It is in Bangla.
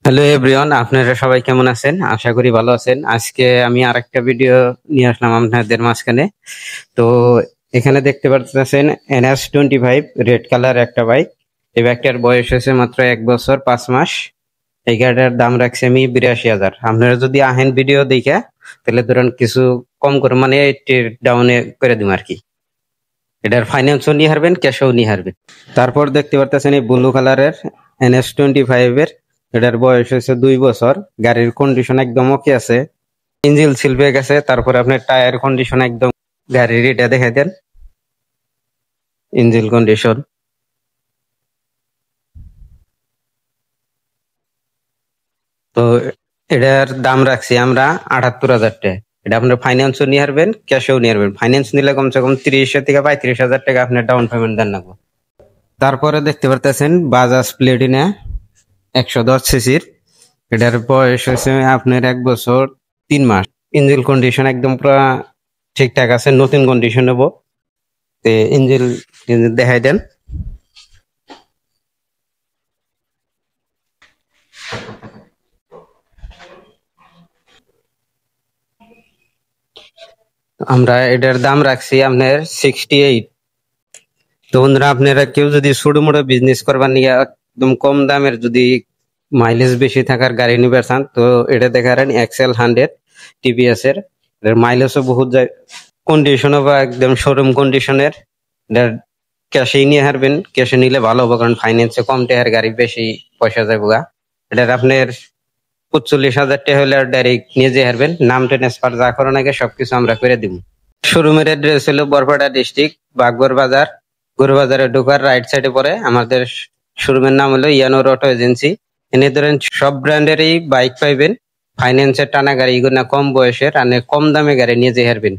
হ্যালো এভরিওয়ান, আপনারা সবাই কেমন আছেন? আশা করি ভালো আছেন। আজকে আমি আরেকটা ভিডিও নিয়ে আসলাম আপনাদের মাঝখানে। তো এখানে দেখতে পাচ্ছেন NS25 রেড কালার একটা বাইক। এই বাইকটার বয়স হয়েছে মাত্র 1 বছর 5 মাস। এই গাড়িটার দাম রাখছি আমি 82,000। আপনারা যদি আহেন ভিডিও দেখে তাহলে ধরেন কিছু কম করে, মানে ডাউনে করে দিম আর কি। এটার ফাইন্যান্সও নিয়ে হারবেন, ক্যাশও নিয়ে হারবেন। তারপর দেখতে পারতেছেন এই ব্লু কালারের NS25 এর। এটার বয়স হয়েছে 2 বছর। গাড়ির কন্ডিশন একদম ওকে আছে, ইঞ্জিন সিল হয়ে গেছে। তারপরে আপনার টায়ার কন্ডিশন একদম, গাড়ির এটা দেখাই দেন, ইঞ্জিন কন্ডিশন। তো এটার দাম রাখছি আমরা 78,000 টাকা। এটা আপনার ফাইন্যান্সও নিয়ে হারবেন, ক্যাশও নিয়ে হারবেন। ফাইন্যান্স নিলে কমসে কম 30 থেকে 35,000 টাকা আপনার ডাউন পেমেন্ট দেন লাগবে। তারপরে দেখতে পারতেছেন বাজাজ প্লেটিনা 110 সিসির। এটার বয়স হয়েছে আপনার 1 বছর 3 মাস। ইঞ্জিন কন্ডিশন একদম পুরো ঠিকঠাক আছে, নতুন কন্ডিশন হবো। তে ইঞ্জিন দেখাই দেন। আমরা এটার দাম রাখছি আপনার 68। তো বন্ধুরা, আপনারা কেউ যদি ছোট মোটো বিজনেস করবার নিয়ে একদম কম দামের, যদি মাইলেজ বেশি থাকার গাড়ি নিবে চান, তো এটা দেখারেন XL100 TVS এর। এর মাইলেজও বহুত যায়, কন্ডিশনও বা একদম শোরুম কন্ডিশনের। এটার ক্যাশে নিয়ে হারবেন, ক্যাশে নিলে ভালো হবে, কারণ ফাইন্যান্সে কম টাকার গাড়ি বেশি পয়সা যাবে গা। এটার আপনার 45,000 টাকা হলে ডাইরেক্ট নিয়ে যেতে হারবেন। নাম ট্রান্সফার যা করার আগে সবকিছু আমরা করে দিব। শোরুমের অ্যাড্রেস হলো বরপেটা ডিস্ট্রিক্ট, বাগবর বাজার। গরু বাজারে ঢোকার রাইট সাইডে পড়ে আমাদের শোরুমের নাম হলো ইয়ানোর অটো এজেন্সি। এনে ধরেন সব ব্র্যান্ডেরই বাইক পাইবেন। ফাইন্যান্সের টানা গাড়ি, এগুলো কম বয়সের আর কম দামে গাড়ি নিয়ে যেতে হারবেন।